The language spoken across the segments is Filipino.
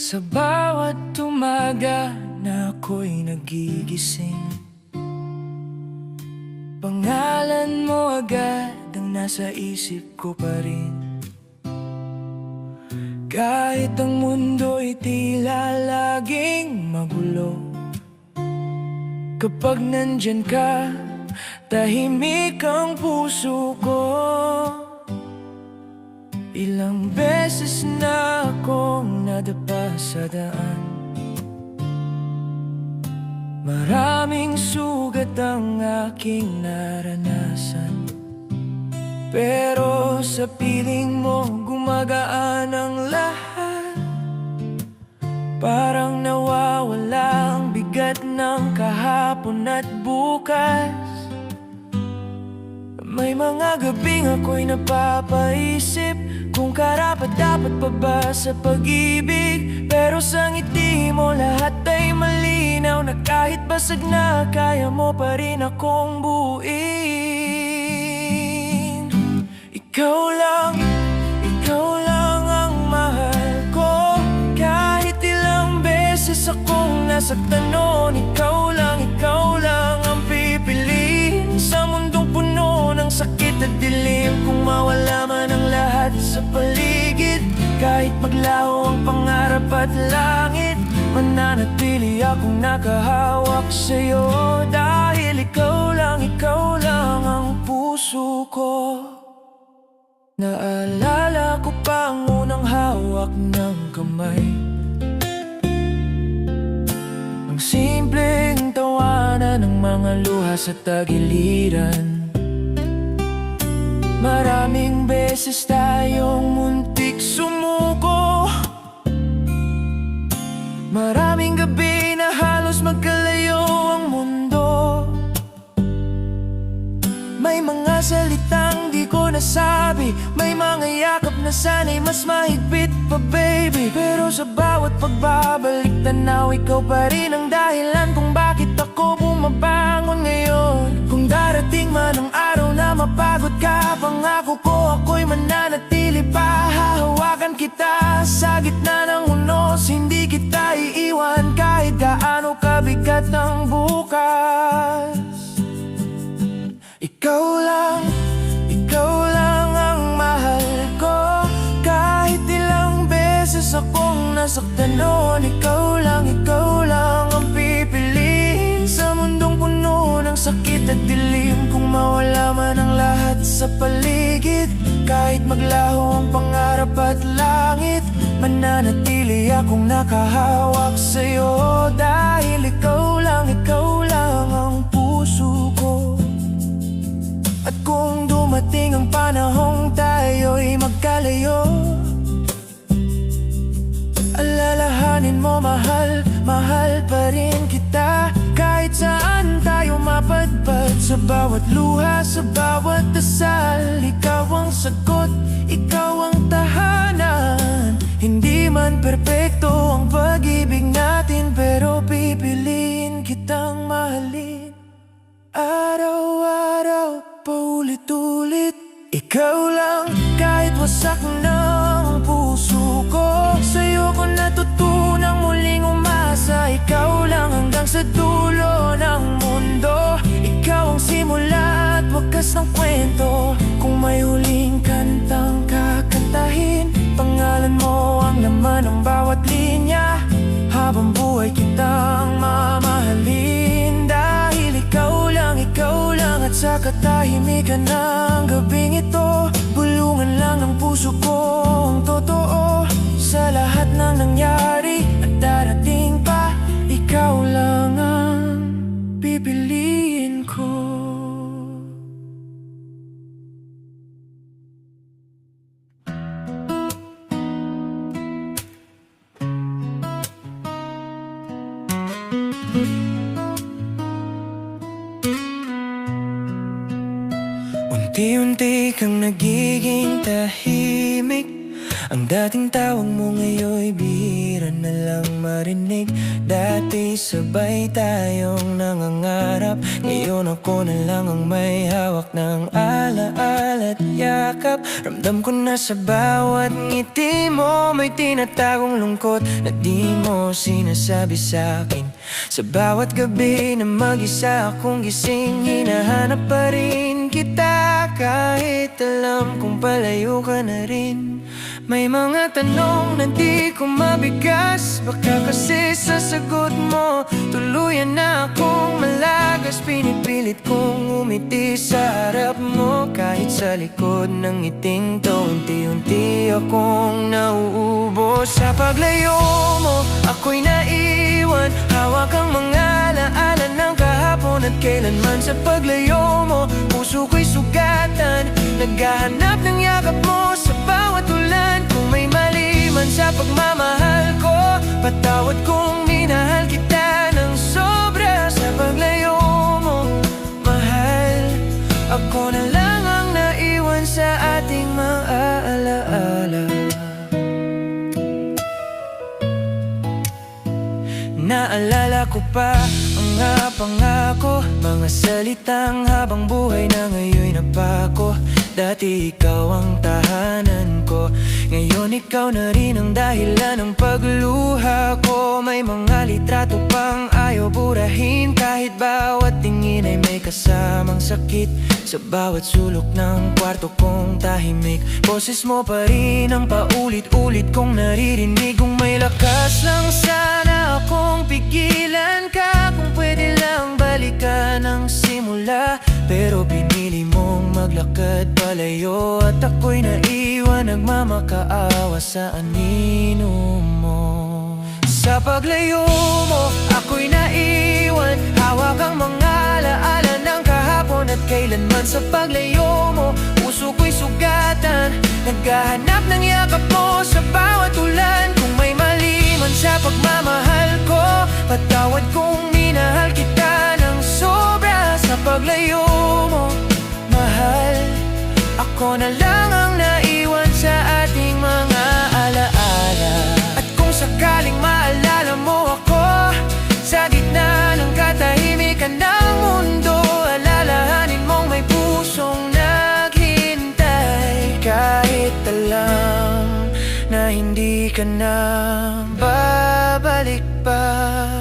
Sa bawat umaga na ako'y nagigising, pangalan mo agad ang nasa isip ko pa rin. Kahit ang mundo'y tila laging magulo, kapag nandyan ka, tahimik ang puso ko. Ilang beses na akong nadapa sa daan, maraming sugat ang aking naranasan, pero sa piling mo gumagaan ang lahat. Parang nawawala ang bigat ng kahapon at bukas. May mga gabing ako'y napapaisip kung karapat-dapat pa ba sa pag-ibig. Pero sa ngiti mo lahat ay malinaw, na kahit basag na kaya mo pa rin akong buuin. Ikaw lang ang mahal ko. Kahit ilang beses akong nasaktan noon, ikaw lang ang pipiliin sa mundong puno ng sakit at dilim. Kung mawala man ang lahat sa paligid, kahit maglaho ang pangarap at langit, mananatili akong nakahawak sa'yo. Dahil ikaw lang ang puso ko. Naalala ko pa ang unang hawak ng kamay, ang simpleng tawanan ng mga luha sa tagiliran. Maraming beses tayong muntik sumuko, maraming gabi na halos magkalayo ang mundo. May mga salitang di ko nasabi, may mga yakap na sana'y mas mahigpit pa, baby. Pero sa bawat pagbabalik tanaw, ikaw pa rin ang dahilan kung bakit ako bumabangon ngayon. Kung darating man ang araw na mapagod ka, pangako ko ako'y mananatili pa. Hahawakan kita sa gitna ng unos, hindi kita iiwan kahit gaano kabigat ang bukas. Ikaw lang ang mahal ko. Kahit ilang beses akong nasaktan noon, ikaw lang ang pipiliin sa mundong puno ng sakit at dilim. Kung mawala man ang lahat sa paligid, kahit maglaho ang pangarap at langit, mananatili akong nakahawak sa'yo. Dahil ikaw lang ang puso ko. At kung dumating ang panahong tayo'y magkalayo, alalahanin mo mahal pa rin kita. Kahit saan tayo mapadpad, sa bawat luha, sa bawat dasal, ikaw ang sagot, ikaw ang tahanan. Hindi man perpekto ang pag-ibig natin, pero pipiliin kitang mahalin araw-araw, paulit-ulit. Ikaw lang, kahit wasak ng puso ko, sa'yo ko natutunang muling umasa. Ikaw lang hanggang sa dulo ng mundo, ikaw ang simula at wakas ng kwento. Kung may huling kantang kakantahin, pangalan mo ang laman ng bawat linya. Habang buhay kitang mamahalin, dahil ikaw lang at sa katahimikan ng gabing ito, bulungan lang ng puso kong totoo. Sa lahat ng nangyari at darating pa, ikaw lang ang pipiliin ko. Unti-unti kang nagiging tahimik, Ang dating tawag mo ngayon'y bihira na lang marinig. Dati sabay tayong nangangarap, ngayon ako na lang ang may hawak ng alaala at yakap. Ramdam ko na sa bawat ngiti mo may tinatagong lungkot na di mo sinasabi sa'kin. Sa bawat gabi na mag-isa akong gising, hinahanap pa rin kita kahit alam kong palayo ka na rin. May mga tanong na di ko mabigas, baka kasi sa sagot mo tuluyan na akong malagas. Pinipilit kong umiti sa harap mo, kahit sa likod ng ngiting to unti-unti akong nauubos. Sa paglayo mo ako'y naiwan, hawak ang mga alaala ng kahapon at kailanman. Sa paglayo mo puso ko'y sugatan, naghahanap ng yakap mo sa bawat ulan. Kung may mali man sa pagmamahal ko, patawad kung minahal kita ng sobra. Sa paglayo mo, mahal, ako na lang ang naiwan sa ating mga alaala. Naalala ko pa ang mga pangako, mga salitang habang buhay na ngayon'y napako. Dati ikaw ang tahanan ko, ngayon ikaw na rin ang dahilan ng pagluha ko. May mga litrato pang ayaw burahin, kahit bawat tingin ay may kasamang sakit. Sa bawat sulok ng kwarto kong tahimik, boses mo pa rin ang paulit-ulit kong naririnig. Kung may lakas lang sana akong pigilan ka, kung pwede lang balikan ang simula. Pero pinili mong maglakad palayo at ako'y naiwan, nagmamakaawa sa anino mo. Sa paglayo mo ako'y naiwan, hawak ang mga alaala ng kahapon at kailanman. Sa paglayo mo puso ko'y sugatan, naghahanap ng yakap mo sa bawat ulan. Kung may mali man sa pagmamahal ko, patawad kung minahal kita ng sobra. Sa paglayo mo, mahal, ako na lang ang naiwan sa ating mga alaala. At kung sakaling maalala mo ako sa gitna ng katahimikan ng mundo, alalahanin mong may pusong naghintay. Kahit alam na hindi ka na babalik pa.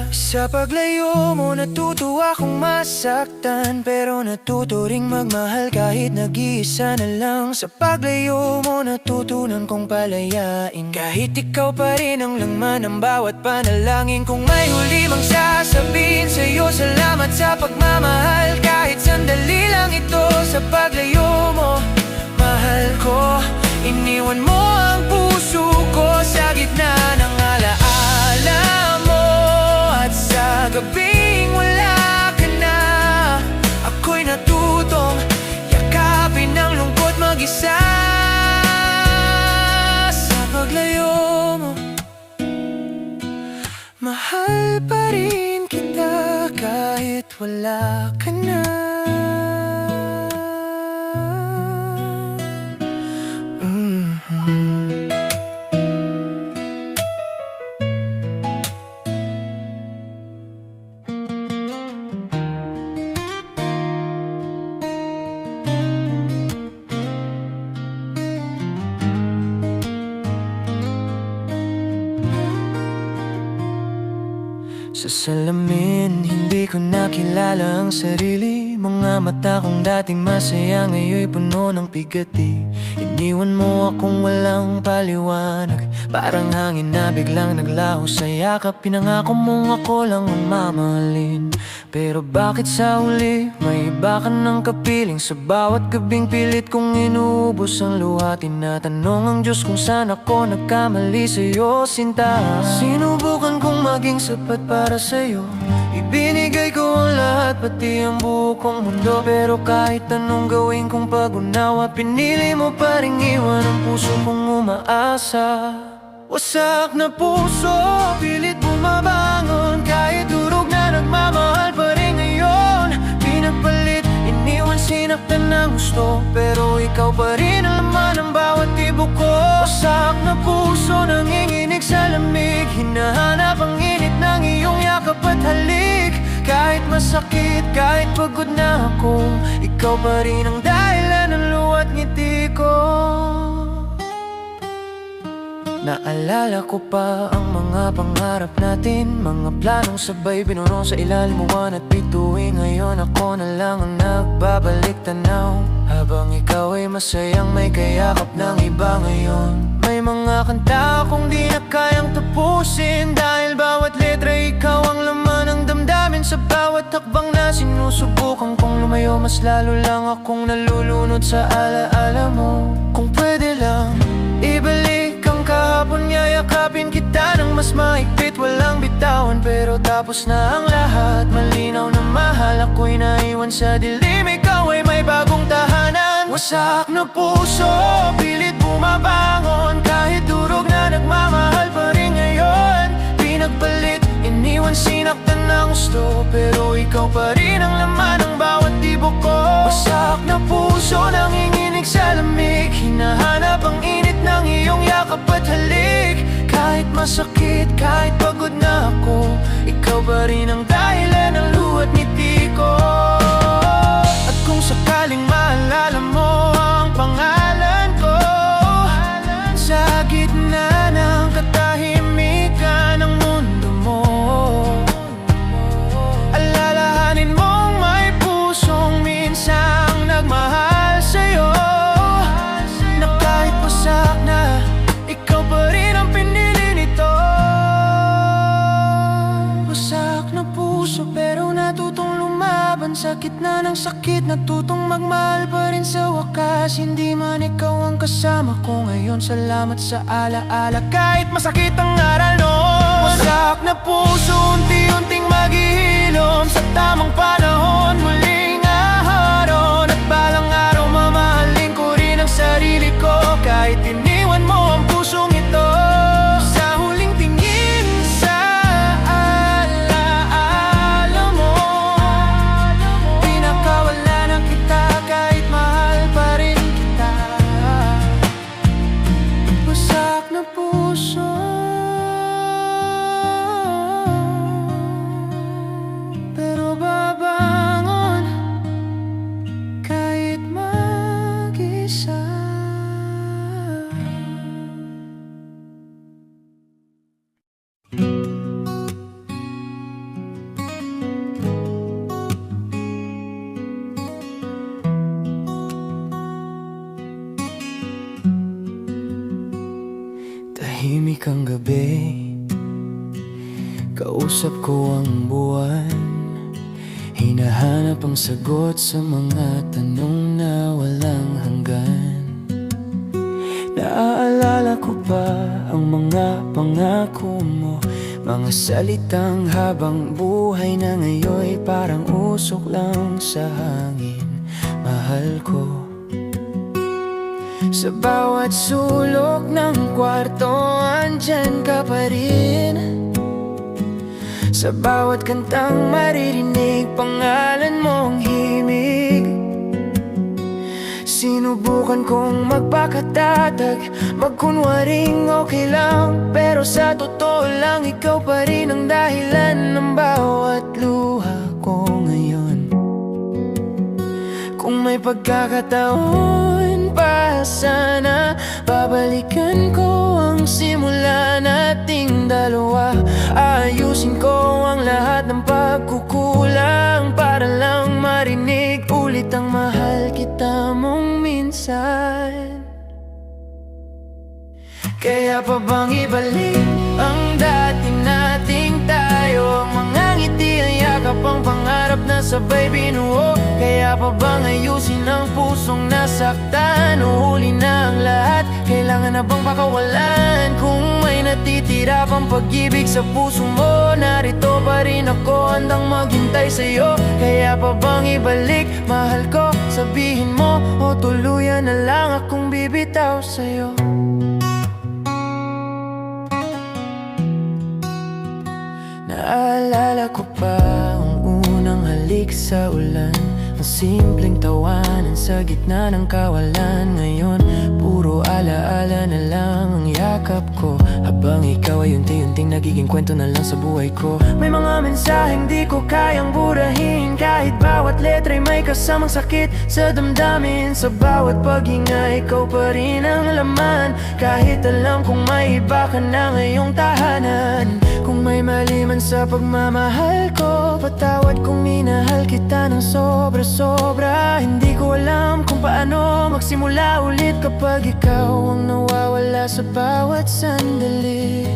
Sa paglayo mo natuto akong masaktan, pero natuto ring magmahal kahit nag-iisa na lang. Sa paglayo mo natutunan kong palayain, kahit ikaw pa rin ang laman ng bawat panalangin. Kung may huli mang sasabihin sa'yo, salamat sa pagmamahal. Kahit sandali lang ito. Sa paglayo mo, mahal ko, iniwan mo ang puso ko sa gitna ng alaala mo. At sa gabing wala ka na, ako'y natutong yakapin ang lungkot mag-isa. Sa paglayo mo, mahal pa rin kita kahit wala ka na. Sa salamin, hindi ko nakilala ang sarili. Mga mata kong dating masaya, ngayon'y puno ng pigati. Iniwan mo akong walang paliwanag, parang hangin na biglang naglaho sa yakap. Pinangako mong ako lang ang mamahalin, pero bakit sa huli may iba ka ng kapiling? Sa bawat gabing pilit kong inuubos ang luha, tinatanong ang Diyos kung saan ako nagkamali sa'yo, sinta. Sinubukan kong maging sapat para sa'yo, ibinigay ko ang lahat, pati ang buo kong mundo. Pero kahit anong gawin kong pag-unawa, pinili mo pa ring iwan ang puso kong umaasa. Wasak na puso, pilit bumabangon, kahit durog na nagmamahal pa rin ngayon. Pinagpalit, iniwan, sinaktan ng gusto, pero ikaw pa rin ang laman ng bawat tibok ko. Wasak na puso nanginginig sa lamig, hinahanap ang init ng iyong yakap at halik. Kahit masakit, kahit pagod na ako, ikaw pa rin ang dahilan ng luwa't ngiti ko. Naalala ko pa ang mga pangarap natin, mga planong sabay binurong sa ilalim uwan at bituin. Ngayon ako na lang ang nagbabalik tanaw, habang ikaw ay masayang may kayakap ng iba ngayon. May mga kanta akong di na kayang tapusin, dahil bawat letra ikaw ang laman ng damdamin. Sa bawat hakbang na sinusubukan kong lumayo, mas lalo lang akong nalulunod sa alaala mo. Kung pwede lang ibalik ang kahapon, yayakapin kita ng mas mahigpit, walang bitawan. Pero tapos na ang lahat, malinaw na mahal ako'y naiwan sa dilim. Ikaw ay may bagong tahanan. Wasak na puso, pilit bumabangon, kahit durog na nagmamahal pa rin ngayon. Pinagpalit, iniwan, sinaktan ng gusto, pero ikaw pa rin ang laman ng bawat tibok ko. Wasak na puso nanginginig sa lamig, hinahanap ang init ng iyong yakap at halik. Kahit masakit, kahit pagod na ako, ikaw pa rin ang dahilan ng luwa't ngiti ko. At kung sakaling maalala mo ang pangalan ko, sa gitna ng katahimikan ng mundo mo, alalahanin mong may pusong minsang nagmahal sa'yo, na kahit pasak na, ikaw pa rin ang pinili nito. Wasak na puso pero natutong lumaban, sa gitna ng sakit natutong magmahal pa rin sa wakas. Hindi man ikaw ang kasama ko ngayon, salamat sa alaala kahit masakit ang aral noon. Wasak na puso, unti-unting maghihilom, sa tamang panahon muling aharon. At balang araw mamahalin ko rin ang sarili ko, kahit iniwan mo ang pusong ito. Sa huling tingin sa alaala mo, pinakawala na kita kahit mahal pa rin kita. Wasak na puso, pero babangon kahit mag-isa. Tahimik ang gabi, kausap ko ang buwan, hinahanap ang sagot sa mga tanong na walang hanggan. Naaalala ko pa ang mga pangako mo, mga salitang habang buhay na ngayon parang usok lang sa hangin. Mahal ko, sa bawat sulok ng kwarto andyan ka pa rin. Sa bawat kantang maririnig pangalan mong himig. Sinubukan kong magpakatatag, magkunwaring okay lang, pero sa totoo lang ikaw pa rin ang dahilan ng bawat luha ko ngayon. Kung may pagkakataon pa sana, babalikan ko ang simula nating dalawa. Ayusin ko ang lahat ng pagkukulang, para lang marinig ulit ang mahal kita mong minsan. Kaya pa bang ibalik ang dati nating tayo, ang mga ngiti, ang yakap, ang pangarap na sabay binuo. Kaya pa bang ayusin ang pusong nasaktan, uhuli na ang lahat, kailangan na bang pakawalan? Kung may natitira pang pag-ibig sa puso mo, narito pa rin ako, handang maghintay sa'yo. Kaya pa bang ibalik, mahal ko, sabihin mo, o tuluyan na lang akong bibitaw sa'yo. Naalala ko pa ang unang halik sa ulan, Ang simpleng tawanan sa gitna ng kawalan. Ngayon, puro alaala na lang ang yakap ko, habang ikaw ay unti-unting nagiging kwento na lang sa buhay ko. May mga mensaheng di ko kayang burahin, kahit bawat letra'y may kasamang sakit sa damdamin. Sa bawat paghinga, ikaw pa rin ang laman, kahit alam kong may iba ka na ngayong tahanan. Kung may mali man sa pagmamahal ko, patawad kung minahal kita ng sobra-sobra. Hindi ko alam kung paano magsimula ulit kapag ikaw ang nawawala sa bawat sandali.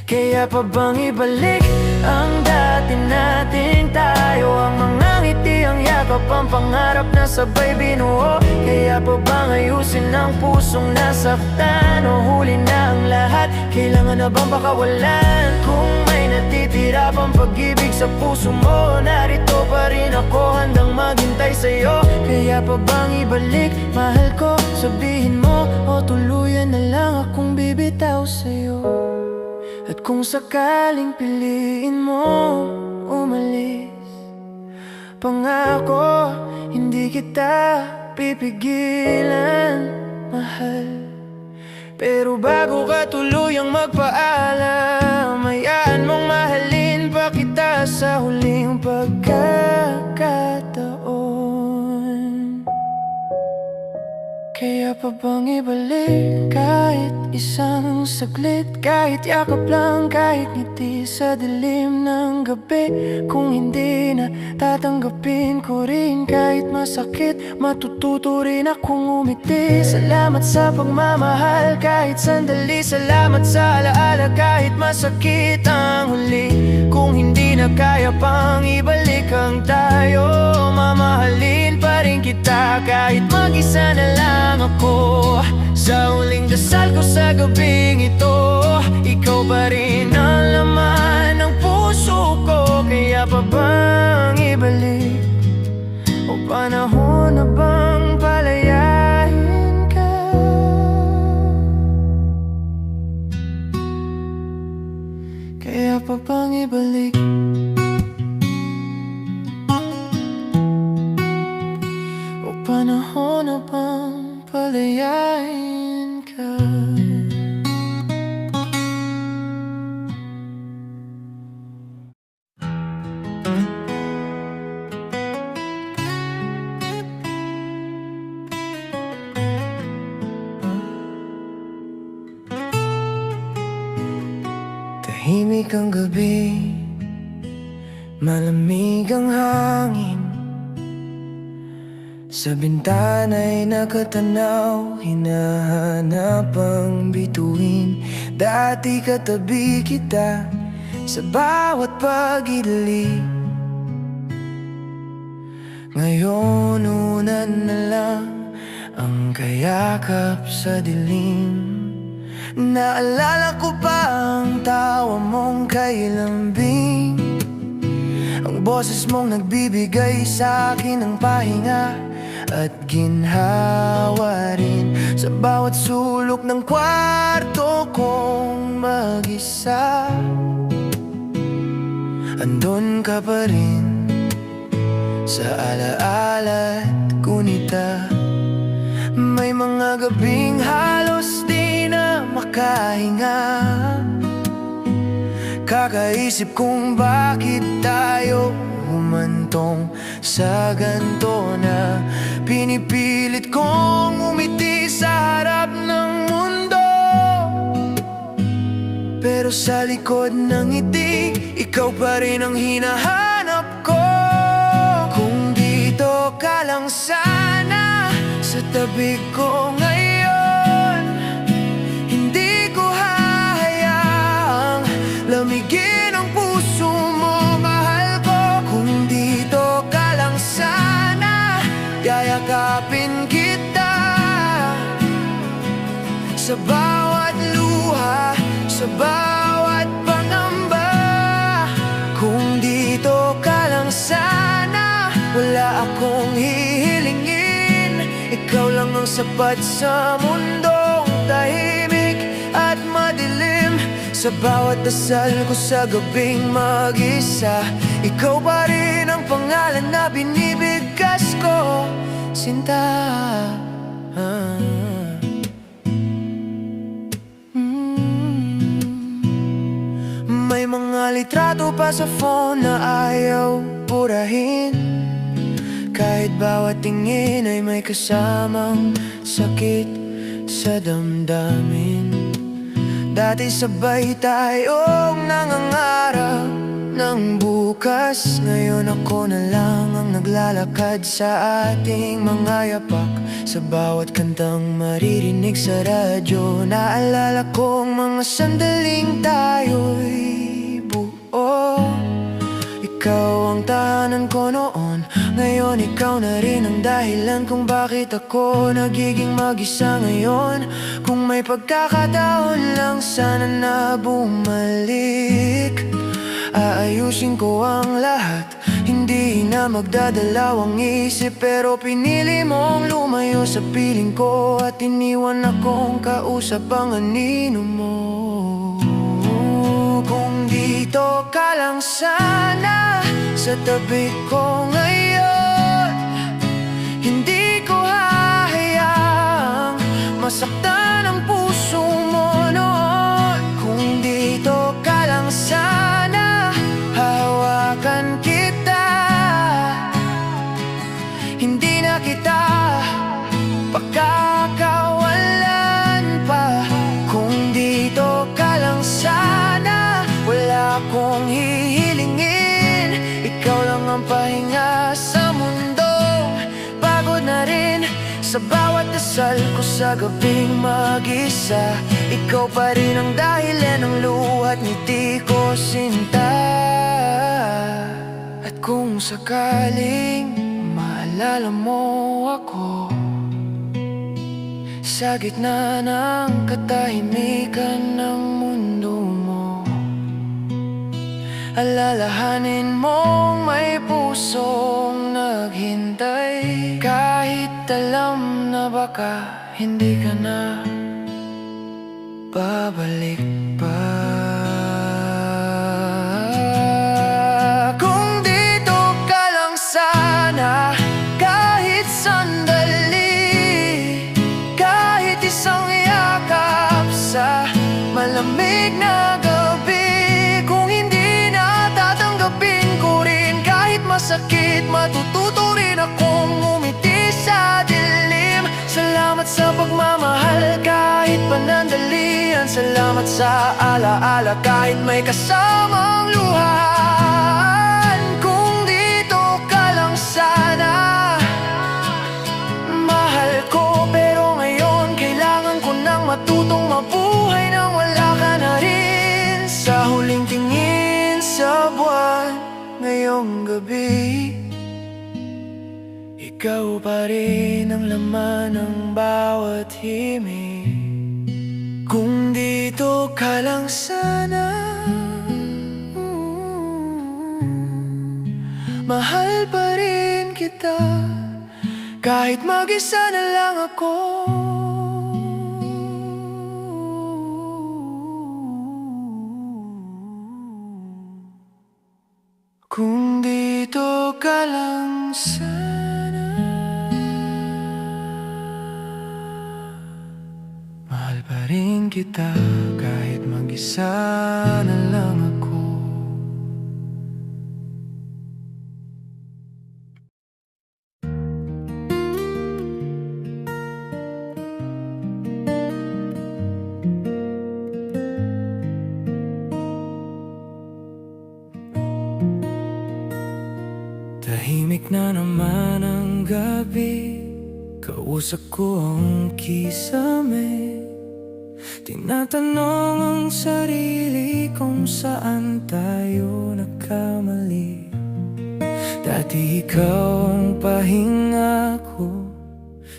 Kaya pa bang ibalik ang dati nating tayo? Ang mga ngiti, ang yakap, ang pangarap na sabay binuo. Kaya pa bang ayusin ang pusong nasaktan? O huli na ang lahat, kailangan na bang pakawalan? Kung may natitira pang pag-ibig sa puso mo, narito pa rin ako, handang maghintay sa'yo. Kaya pa bang ibalik, mahal ko, sabihin mo, o tuluyan na lang akong bibitaw sa'yo? At kung sakaling piliin mo umalis, pangako, hindi kita pipigilan, mahal. Pero bago ka tuluyang magpaalam, hayaan mong mahalin pa kita sa huling pagkakataon. Kaya pa bang ibalik kahit isang saglit, kahit yakap lang, kahit ngiti sa dilim ng gabi? Kung hindi na tatanggapin ko rin kahit masakit, matututo rin akong umiti. Salamat sa pagmamahal kahit sandali, salamat sa alaala kahit masakit ang huli. Kung hindi na kaya pang ibalik ang tayo, mamahalin pa rin kita kahit mag-isa na lang ako. Sa huling dasal ko sa gabing ito, ikaw pa rin ang laman ng puso ko. Kaya pa bang ibalik, o panahon na bang palayain ka? Kaya pa bang ibalik, o panahon na bang palayain ka? Tahimik ang gabi, malamig ang hangin. Sa bintana'y nakatanaw, hinahanap ang bituin. Dati katabi kita sa bawat pag-ibig. Ngayon unan na lang ang kayakap sa dilim. Naalala ko pa ang tawa mong kailambing, ang boses mong nagbibigay sa akin ng pahinga at ginhawa rin. Sa bawat sulok ng kwarto kong mag-isa, andun ka pa rin sa alaala't gunita. May mga gabing halos di na makahinga, kakaisip kung bakit tayo humantong sa ganto na. Pinipilit kong umiti sa harap ng mundo, pero sa likod ng ngiti, ikaw pa rin ang hinahanap ko. Kung dito ka lang sana sa tabi ko ngayon, hindi ko hahayaang lamigin ang puso mo, mahal ko. Kung dito ka lang sana, yayakapin kita sa bawat luha, sa bawat pangamba. Kung dito ka lang sana, wala akong hihilingin, ikaw lang ang sapat sa mundong tahimik at madilim. Sa bawat dasal ko sa gabing mag-isa, ikaw pa rin rin ang pangalan na binibigkas ko, sinta. May mga litrato pa sa phone na ayaw purahin, kahit bawat tingin ay may kasamang sakit sa damdamin. Dati sabay tayong nangangarap ng bukas, ngayon ako na lang ang naglalakad sa ating mga yapak. Sa bawat kantang maririnig sa radyo, naalala kong mga sandaling tayo'y buo. Ikaw ang tahanan ko noon, ngayon ikaw na rin ang dahilan kung bakit ako nagiging mag-isa ngayon. Kung may pagkakataon lang sana na bumalik, aayusin ko ang lahat, hindi na magdadalawang isip. Pero pinili mong lumayo sa piling ko at iniwan akong kausap ang anino mo. Kung dito ka lang sana sa tabi ko ngayon, hindi ko hahayaang masaktan ang puso mo noon. Kung dito ka lang sana, hahawakan kita, hindi na kita pagkakawalan pa. Kung dito ka lang sana, wala akong hihilingin, ikaw lang ang pahinga sa mundo. Pagod na rin sa bawat dasal ko sa gabing mag-isa, ikaw pa rin ang dahilan ng luha't ngiti ko, sinta. At kung sakaling maalala mo ako sa gitna ng katahimikan ng mundo mo, alalahanin mong may pusong naghintay, kahit alam na baka hindi ka na babalik pa. Kung dito ka lang sana, kahit sandali, kahit isang yakap sa malamig na gabi. Kung hindi na tatanggapin ko rin, kahit masakit, matututo rin akong umiti sa dilim. Salamat sa pagmamahal kahit panandalian, salamat sa alaala kahit may kasamang luhan. Kung dito ka lang sana, mahal ko, pero ngayon kailangan ko nang matutong mabuhay nang wala ka na rin. Sa huling tingin sa buwan ngayong gabi, ikaw pa rin ang laman ng bawat himig. Kung dito ka lang sana, mahal pa rin kita, kahit mag-isa na lang ako. Kung dito ka lang sana, mahal pa rin kita, kahit mag-isa na lang ako. Tahimik na naman ang gabi, kausap ko ang kisame. Tinatanong ang sarili kung saan tayo nagkamali. Dati ikaw ang pahinga ko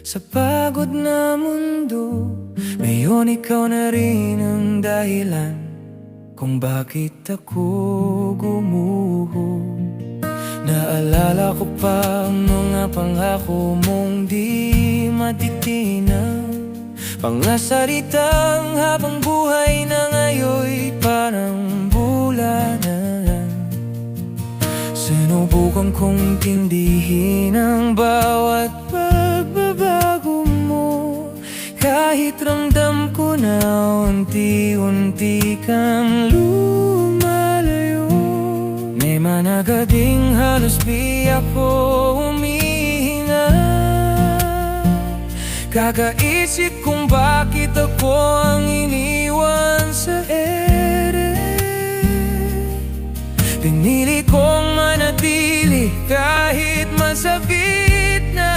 sa pagod na mundo, ngayon ikaw na rin ang dahilan kung bakit ako gumuho. Naalala ko pa ang mga pangako mong di matitinag, pangasaritang habang buhay na ngayon'y parang bula na lang. Sino Sinubukan kong tindihin ang bawat pagbabago mo, kahit ramdam ko na unti-unti kang lumalayo. May managabing halos di ako humihinga, kakaisip kung bakit ako ang iniwan sa ere. Pinili kong manatili kahit masakit na,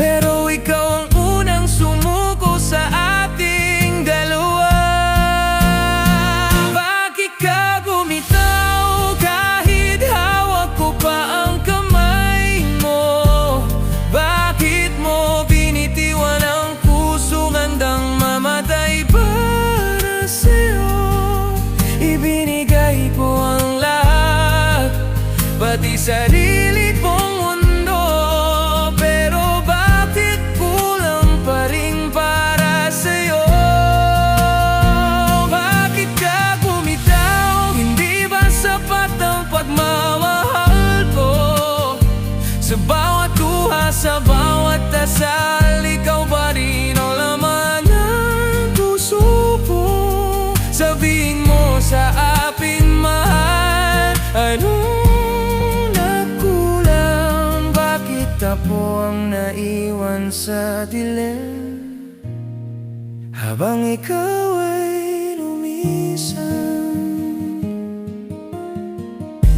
pero ikaw ang unang sumuko sa ating dalawa. Bakit ka bumitaw kahit hawak ko pa ang kamay mo? Bakit mo binitiwan ang pusong handang mamatay para sa'yo? Ibinigay ko ang lahat, pati sarili kong mundo, pero bakit kulang pa rin para sa'yo? Bakit ka bumitaw? Hindi ba sapat ang pagmamahal ko? Sa bawat luha, sa bawat dasal, ikaw pa rin ang laman ng puso ko. Sabihin mo sa akin, mahal, anong nakulang? Bakit ako ang naiwan sa dilim habang ikaw ay lumisan?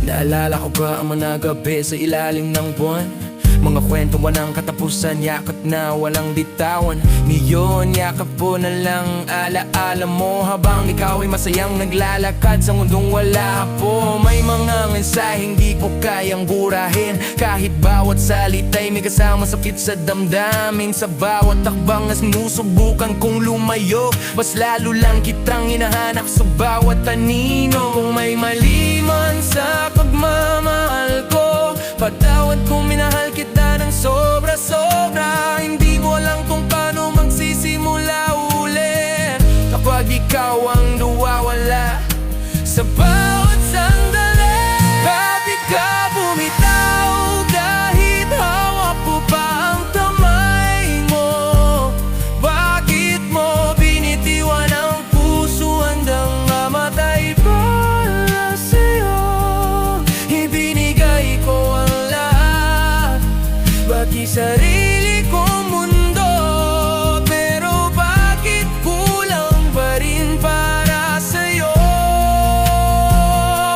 Naalala ko ba ang mga gabi sa ilalim ng buwan? Mga kwento walang katapusan, yakap na walang bitawan. Niyon, yakap po na lang alaala mo, habang ikaw ay masayang naglalakad sa mundong wala po. May mga mensaheng di ko kayang burahin, kahit bawat salita'y may kasama sakit sa damdamin. Sa bawat takbang na sinusubukan kong lumayo, mas lalo lang kitang hinahanap sa bawat anino. Kung may mali man sa pagmamahal ko, patawad kung minahal kita ng sobra-sobra. Hindi mo alam kung paano magsisimula ulit kapag ikaw ang nawawala sa bawat sandali. Bakit ka bumitaw kahit hawak ko pa ang kamay mo? Bakit mo binitiwan ang puso handang mamatay para sa'yo? Ibinigay ko ang lahat, pati sarili kong mundo, pero bakit kulang pa rin para sa'yo?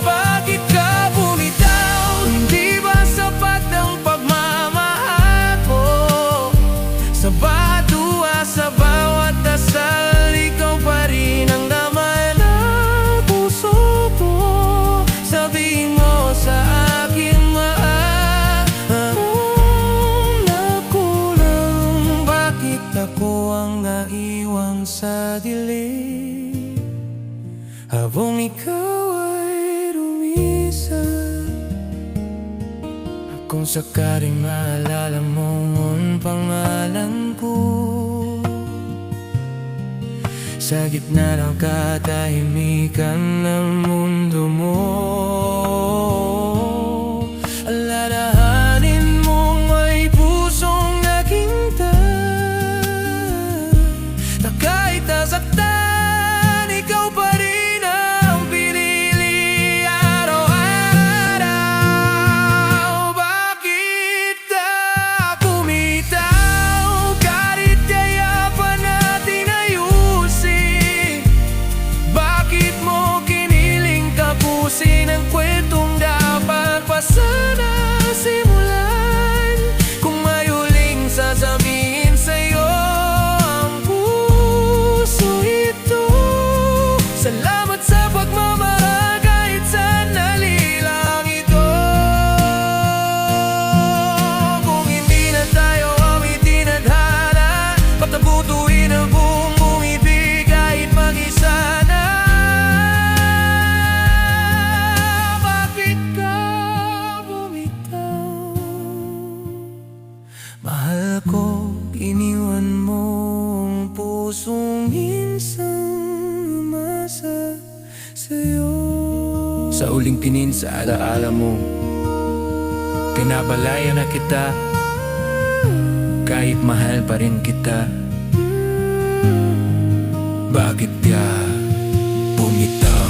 Bakit ka bumitaw? Hindi ba sapat ang pagmamahal ko? Sa bawat luha, sa bawat dasal, ikaw pa rin ang laman ng puso ko. Sabihin mo sa akin, mahal, anong nakulang? Bakit ako ang naiwan sa dilim habang ikaw ay lumisan? Kung sakaling maalala mo ang pangalan ko, sa gitna ng katahimikan ng mundo mo, alalahanin mo may pusong naghintay, na kahit nasaktan, ikaw pa rin ang pinili araw-araw. Bakit ka bumitaw kahit kaya pa natin ayusin? Bakit mo kiniling Sa uling pinin sa alaala mo, pinabalaya na kita, kahit mahal pa rin kita. Bakit ka bumitaw?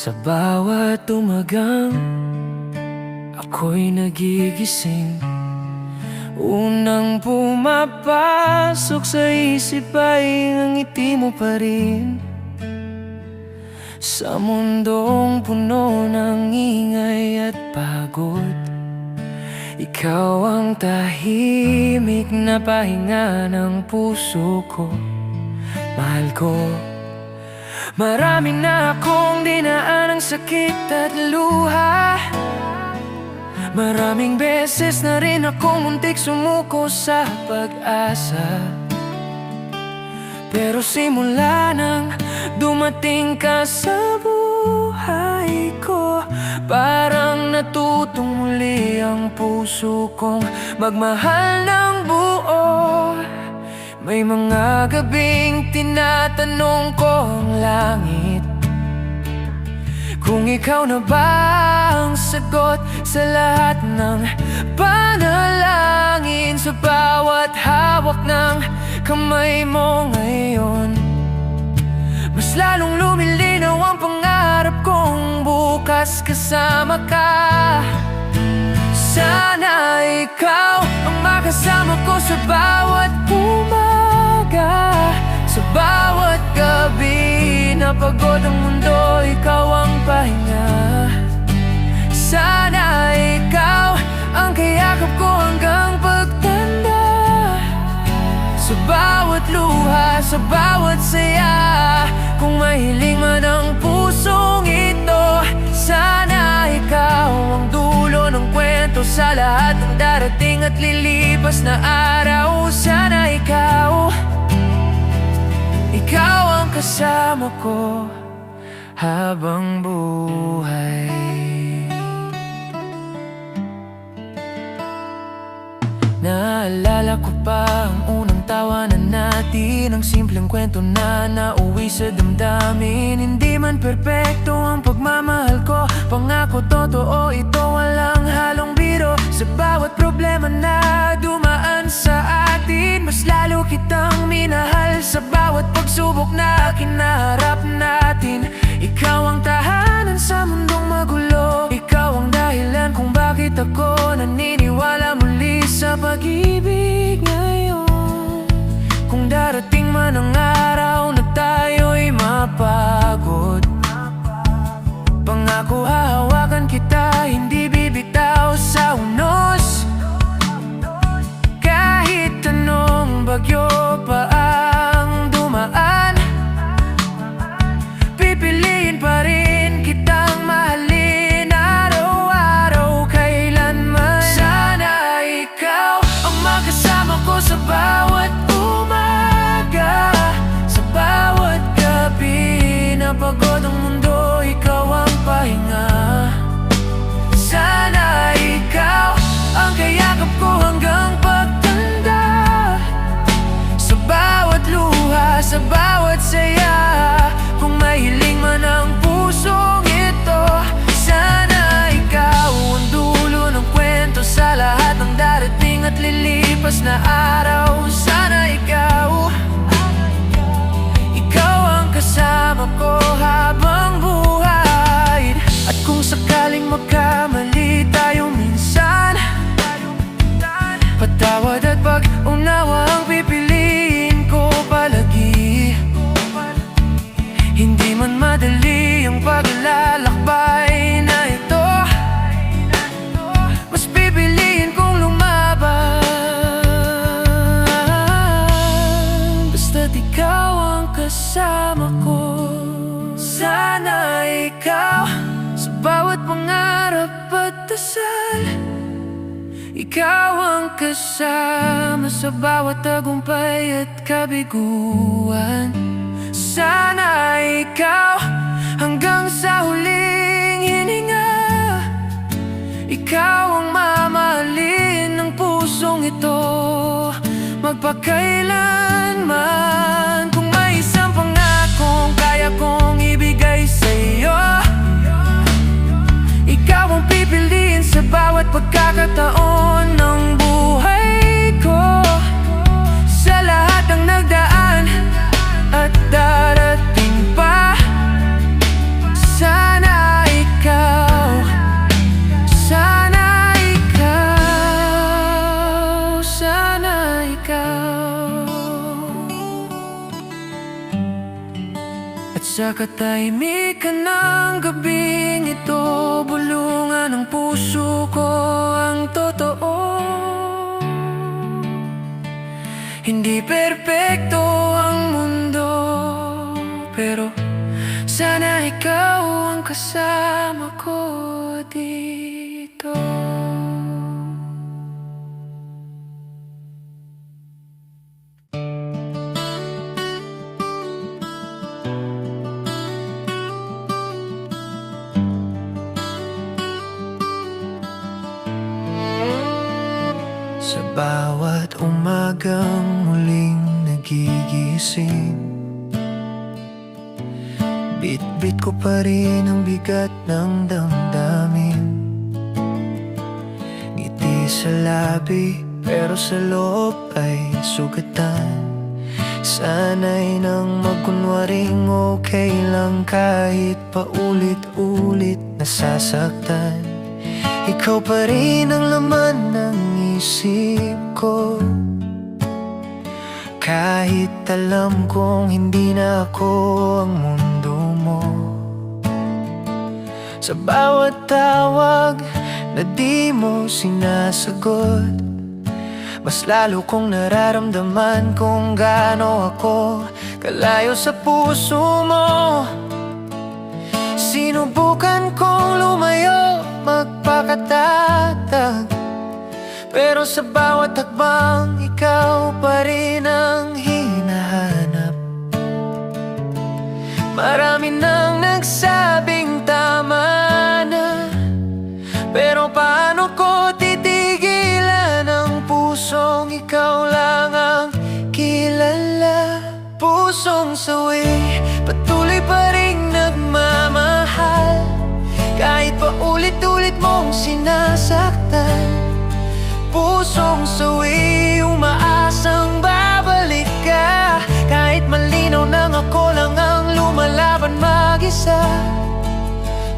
Sa bawat umagang ako'y nagigising, unang pumapasok sa isip ay ang ngiti mo pa rin. Sa mundong puno ng ingay at pagod, ikaw ang tahimik na pahinga ng puso ko. Mahal ko, marami na akong dinaan ng sakit at luha. Maraming beses na rin akong muntik sumuko sa pag-asa. Pero simula nang dumating ka sa buhay ko, parang natutong muli ang puso kong magmahal ng buo. May mga gabing tinatanong ko ang langit, kung ikaw na ba ang sagot sa lahat ng panalangin. Sa bawat hawak ng kamay mo ngayon, mas lalong lumilinaw ang pangarap kong bukas kasama ka. Sana ikaw ang makasama ko sa bawat umaga, sa bawat gabi na pagod ang mundo, ikaw ang pahinga. Sana ikaw ang kayakap ko hanggang pagtanda, sa bawat luha, sa bawat saya. Kung mahiling man ang pusong ito, sana ikaw ang dulo ng kwento sa lahat ng darating at lilipas na araw. Sana ikaw ang kasama ko habang buhay. Naalala ko pa ang unang tawanan natin, ang simpleng kwento na nauwi sa damdamin. Hindi man perpekto ang pagmamahal ko, pangako totoo ito, walang halong biro. Sa bawat problema na dumaan sa atin, mas lalo kitang minahal. Sa bawat pagsubok na kinaharap natin, ikaw ang tahanan sa mundong magulo. Ikaw ang dahilan kung bakit ako naniniwala muli sa pag-ibig ngayon. Kung darating man ang araw na tayo'y mapagod, pangako hahawakan kita, hindi bibitaw sa unos. Kahit anong bagyo pa ang dumaan, pipiliin pa rin kitang mahalin araw-araw, kailanman. Sana ikaw ang makasama ko sa bawat umaga, sa bawat gabi na pagod ang mundo, ikaw ang pahinga. Sana ikaw ang kayakap ko hanggang pagtanda, sa bawat luha, sa bawat saya. Kung mahiling man ang pusong ito, sana ikaw ang dulo ng kwento sa lahat ng darating at lilipas na araw. Sana ikaw ang kasama ko habang buhay. At kung sakaling magkamali tayo minsan, patawad at pag-unawa ang pipiliin ko palagi. Hindi man madali ang paglalakbay na ito, mas pipiliin kong lumaban, basta't ikaw ang kasama ko. Sana ikaw sa bawat pangarap at dasal, ikaw ang kasama sa bawat tagumpay at kabiguan. Sana ikaw hanggang sa huling hininga, ikaw ang mamahalin ng pusong ito magpakailanman. Kung may isang pangakong kaya kong ibigay sa'yo, ikaw ang pipiliin sa bawat pagkakataon ng buhay ko. Sa lahat ng nagdaan at darating pa, sana ikaw, sana ikaw, sana ikaw. At sa katahimikan ng gabing ito, bulungan ng puso ko ang totoo. Hindi perpekto ang mundo, pero sana ikaw ang kasama ko dito. Sa bawat umagang muling nagigising, bit-bit ko pa rin ang bigat ng damdamin. Ngiti sa labi pero sa loob ay sugatan. Sana'y nang magkunwaring okay lang kahit paulit-ulit nasasaktan. Ikaw pa rin ang laman ng isip ko, kahit alam kong hindi na ako ang mundo mo. Sa bawat tawag na di mo sinasagot, mas lalo kong nararamdaman kung gaano ako kalayo sa puso mo. Sinubukan kong lumayo, magpakatatag, pero sa bawat hakbang, ikaw pa rin ang hinahanap. Marami nang nagsabing tama na, pero paano ko titigilan ang pusong ikaw lang ang kilala? Pusong sawi, patuloy pa rin nagmamahal, kahit pa ulit-ulit mong sinasaktan. Pusong sawi, umaasang babalik ka, kahit malinaw nang ako lang ang lumalaban mag-isa.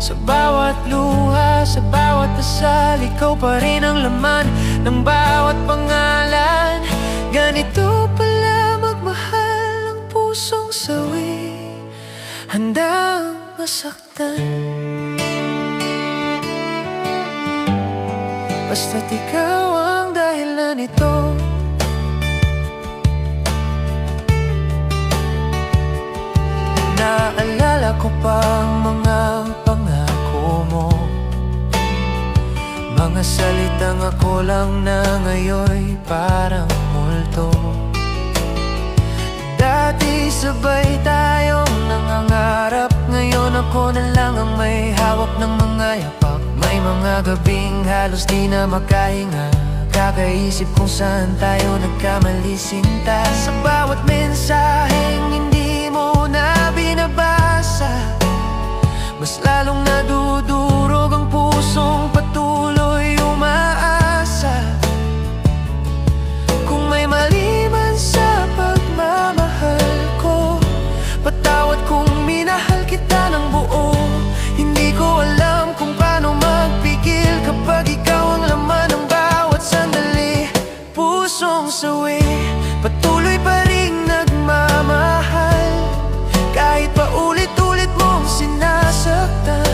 Sa bawat luha, sa bawat dasal, ikaw pa rin ang laman ng bawat pangalan. Ganito pala magmahal ang pusong sawi, handang masaktan. Basta't ikaw ang dahilan nito. Naalala ko pang mga pangako mo, mga salitang ako lang na ngayon'y parang multo. Dati sabay tayong nangangarap, ngayon ako na lang ang may hawak ng mga yapak. May mga gabing halos di na makahinga, kakaisip kung saan tayo nagkamali sinta. Sa bawat mensaheng hindi mo na binabasa, mas lalong nadudurog ang pusong patuloy umaasa. Kung may mali man sa pagmamahal ko, patawad kung minahal kita ng buo. Hindi ko alam kung paano magpigil kapag ikaw ang laman ng bawat sandali. Pusong sawi, patuloy pa rin nagmamahal, kahit pa ulit-ulit mong sinasaktan.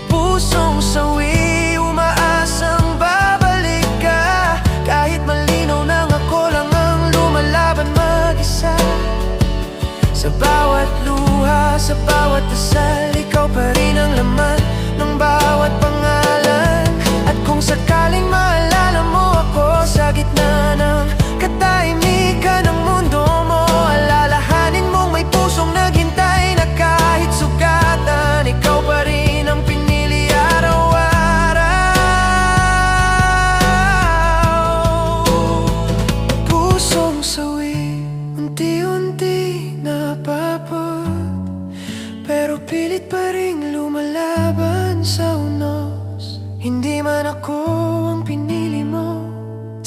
Pusong sawi, umaasang babalik ka, kahit malinaw nang ako lang ang lumalaban mag-isa. Sa bawat luha, sa bawat dasal, ikaw pa rin ang laman ng bawat pangalan. At kung sakaling maalala mo ako sa gitna ng katahimikan ng mundo mo, alalahanin mong may pusong naghintay na kahit sugatan, ikaw pa rin ang pinili araw-araw.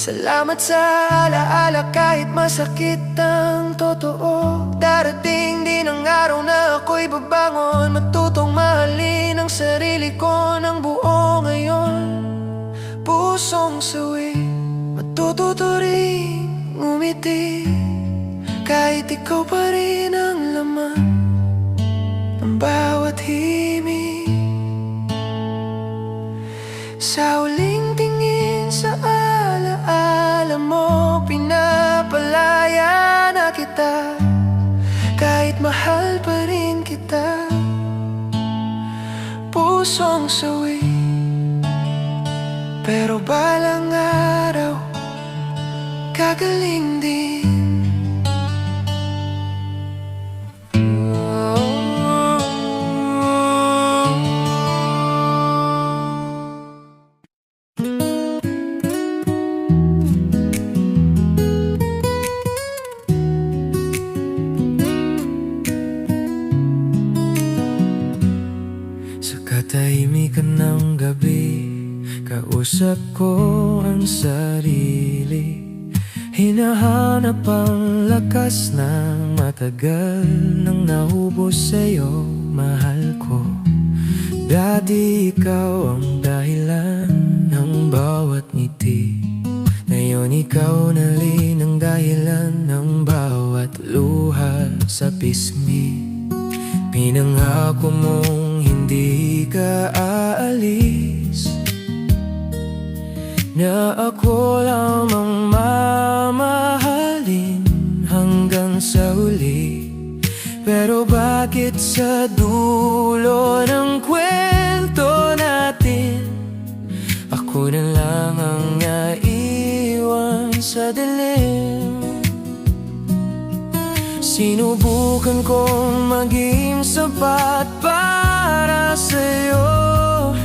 Salamat sa alaala kahit masakit ang totoo. Darating din ang araw na ako'y babangon, matutong mahalin ang sarili ko ng buo ngayon. Pusong sawi, matututo rin ngumiti, kahit ikaw pa rin ang laman ng bawat himig. Sa huling tingin sa alaala mo, pinapalaya na kita, kahit mahal pa rin kita. Pusong sawi, pero balang araw gagaling din. Katahimikan ng gabi, kausap ko ang sarili. Hinahanap ang lakas ng matagal nang naubos sa'yo, mahal ko. Dati ikaw ang dahilan ng bawat ngiti, ngayon ikaw na rin ang dahilan ng bawat luha sa pisngi. Pinangako mong hindi ka aalis, na ako lamang mamahalin hanggang sa huli. Pero bakit sa dulo ng kwento natin, ako na lang ang naiwan sa dilim? Sinubukan kong maging sapat para sa'yo,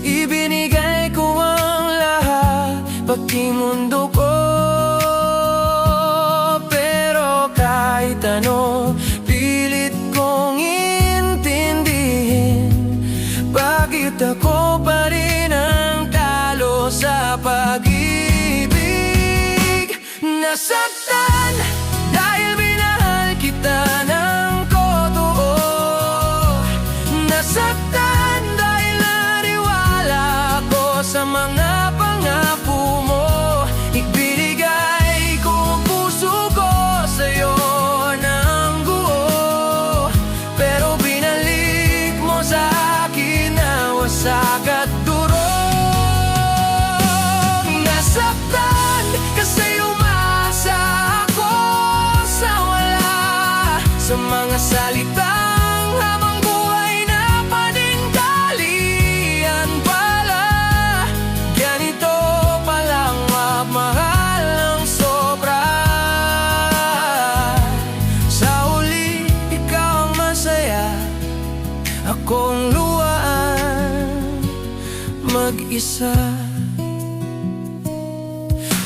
ibinigay ko ang lahat, pati mundo ko. Pero kahit ano, pilit kong intindihin, bakit ako pa rin ang talo sa pag-ibig? Nasaktan dahil minahal kita ng totoo, nasaktan dahil naniwala ako sa mga pangako mo. Ibinigay ko ang puso ko sa'yo ng buo, pero binalik mo sa akin na wasak at durog. Nasaktan kasi umasa ako sa wala, sa mga salitang habang buhay na paningdalian pala. Ganito palang magmahal ng sobra. Sa huli, ikaw ang masaya, akong luwaan mag-isa.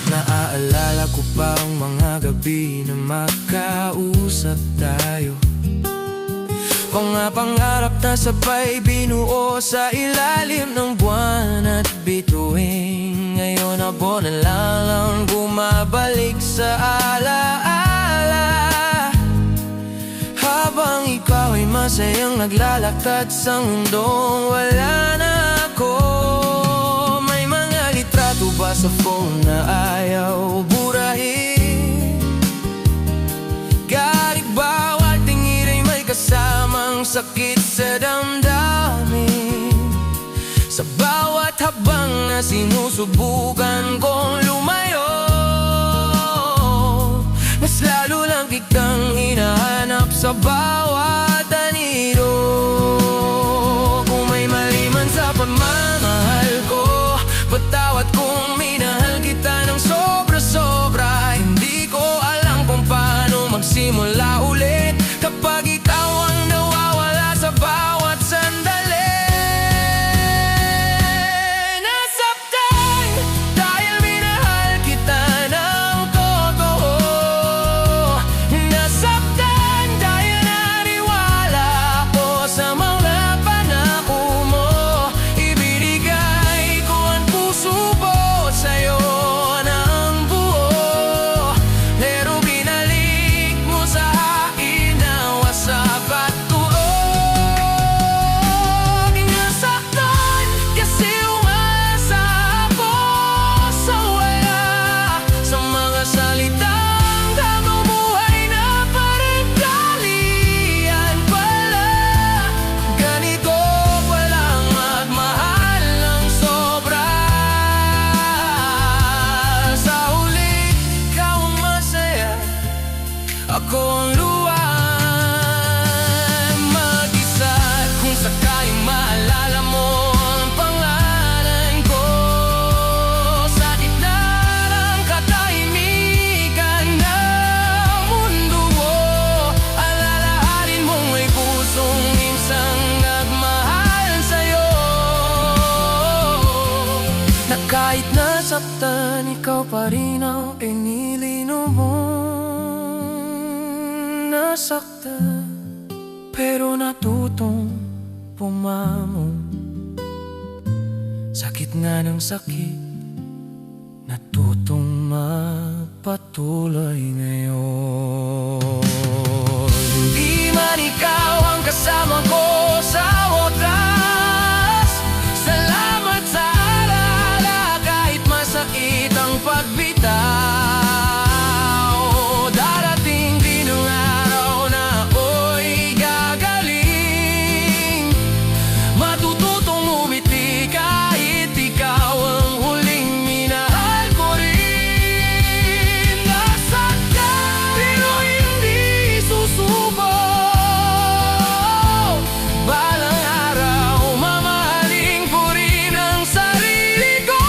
Naaalala ko pa ang mga gabi na makausap tayo, mga pangarap na sabay binuo sa ilalim ng buwan at bituin. Ngayon abo na lang bumabalik sa alaala, habang ikaw ay masayang naglalakad sa mundong wala na ako. May mga litrato ba sa phone na ayaw burahin? Kahit bawat tingin ay may kasamang sakit sa damdamin. Sa bawat habang na sinusubukan kong lumayo, mas lalo lang kitang hinahanap sa bawat anino. Kung may mali man sa pagmamahal ko, patawad kung minahal kita ng sobra-sobra. Hindi ko alam kung paano magsimula ulit kapag ikaw ang nawawala sa bawat sandali. Nasaktan dahil minahal kita ng totoo, nasaktan dahil naniwala Kahit nasaktan, ikaw pa rin ang pinili mong nasaktan. Pero natutong pumamon. Sakit nga ng sakit, natutong magpatuloy ngayon. Hindi man ikaw ang kasama ko sa wakas, salamat sa alaala kahit masakit ang pagbitaw. Darating din ang araw na ako'y gagaling, matututong umiti kahit ikaw ang huling minahal ko rin. Nasaktan pero hindi susuko, balang araw mamahalin ko rin ang sarili ko.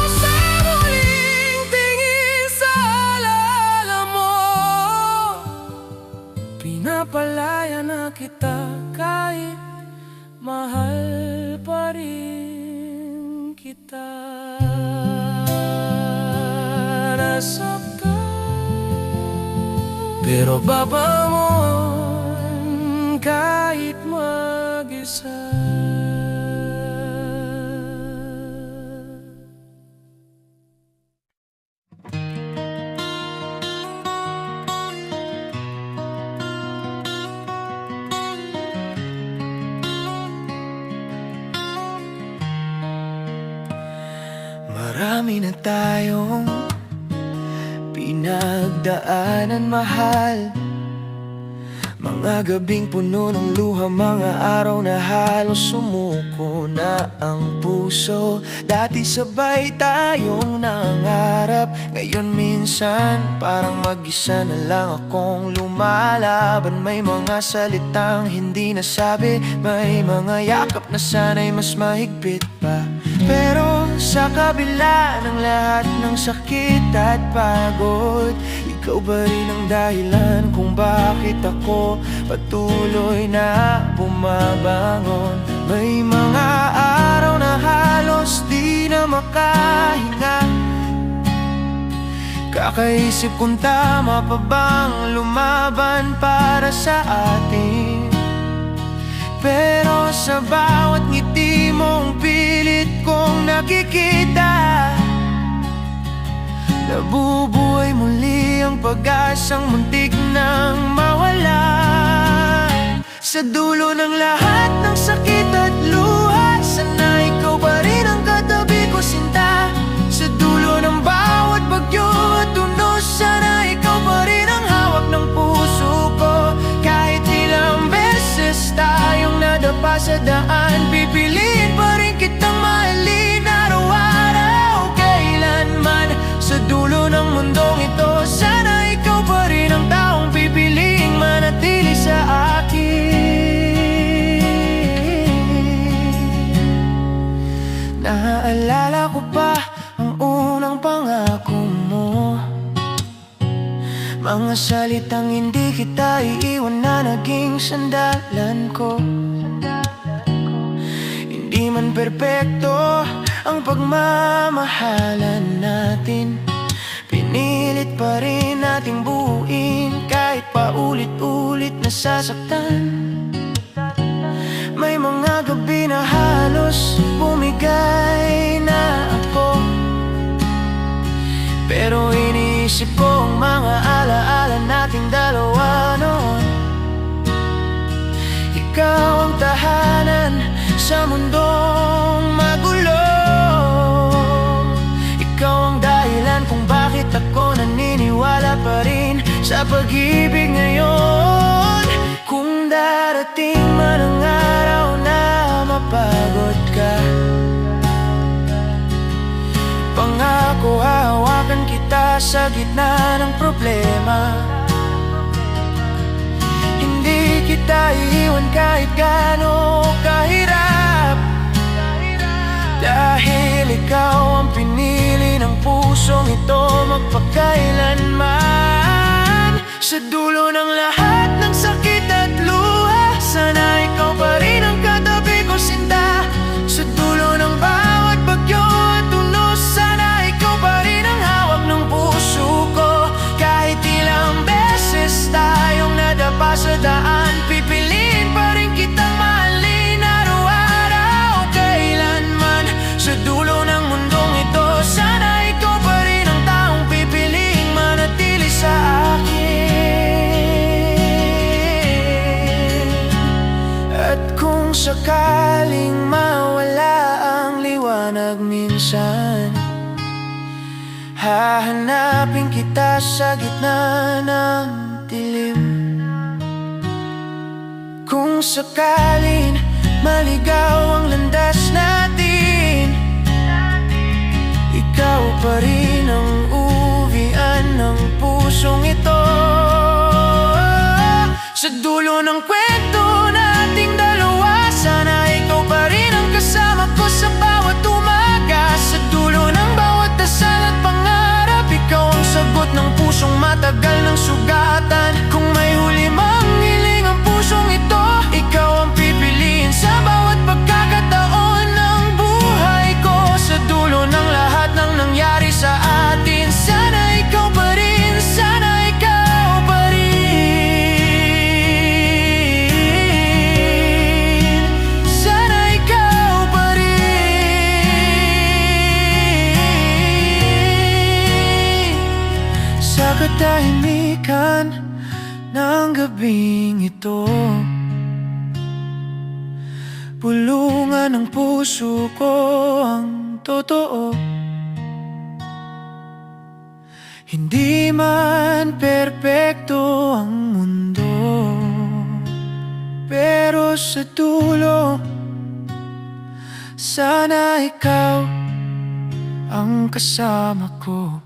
Sa muling tingin sa alaala mo, pinapalaya na kita kahit mahal pa rin kita. Nasaktan pero babamon kahit mag-isa. Marami na tayong pinagdaanan, mahal. Mga gabing puno ng luha, mga araw na halos sumuko na ang puso. Dati sabay tayong nangarap, ngayon minsan parang mag-isa na lang akong lumalaban. May mga salitang hindi nasabi, may mga yakap na sana'y mas mahigpit pa. Pero sa kabila ng lahat ng sakit at pagod, ikaw ba rin ang dahilan kung bakit ako patuloy na bumabangon. May mga araw na halos di na makahinga, kakaisip kung tama pa bang lumaban para sa atin. Pero sa bawat ngiti mong pilit kong nakikita, nabubuhay muli ang pag-asang muntik nang mawala. Sa dulo ng lahat ng sakit at luha, sana ikaw pa rin ang katabi ko, sinta. Sa dulo ng bawat bagyo at unos, sana ikaw pa rin ang hawak ng puso ko. Kahit ilang beses tayong nadapa sa daan, pipiliin pa rin kitang mahalin araw-araw, kailanman. Sa dulo ng mundong ito, sana ikaw pa rin ang taong pipiliing manatili sa akin. Naaalala ko pa ang unang pangako mo, mga salitang hindi kita iiwan na naging sandalan ko. Hindi man perpekto ang pagmamahalan natin, pinilit pa rin nating buuin kahit paulit-ulit nasasaktan. May mga gabi na halos bumigay na ako, pero iniisip ko ang mga alaala nating dalawa noon. Ikaw ang tahanan sa mundong magulo, ikaw ang dahilan kung bakit ako naniniwala pa rin sa pag-ibig ngayon. Kung darating man ang araw na mapagod ka, pangako hahawakan kita sa gitna ng problema. Hindi kita iiwan kahit gaano kahirap, dahil ikaw ang pinili ng pusong ito magpakailanman. Sa dulo ng lahat ng sakit at luha, sana ikaw pa rin ang katabi ko, sinta. Sa dulo ng bawat minsan. Hahanapin kita sa gitna ng dilim. Kung sakalin maligaw ang landas natin, ikaw pa rin ang uwian ng pusong ito. Sa dulo ng kwento nating dalawa, sana ikaw pa rin ang kasama ko sa bawat umaga. Sa dulo ng bawat dasal at pangarap, ikaw ang sagot ng pusong matagal ng sugatan. Kung may huli mang hiling ang pusong ito, ikaw ang pipiliin sa bawat pagkakataon ng buhay ko. Sa dulo ng lahat ng nangyari sa atin, sana ikaw pa rin, sana ikaw pa rin, sana ikaw pa rin. Sa katahimikan ng gabing ito, bulungan ng puso ko ang totoo. Hindi man perpekto ang mundo, pero sa dulo, sana ikaw ang kasama ko.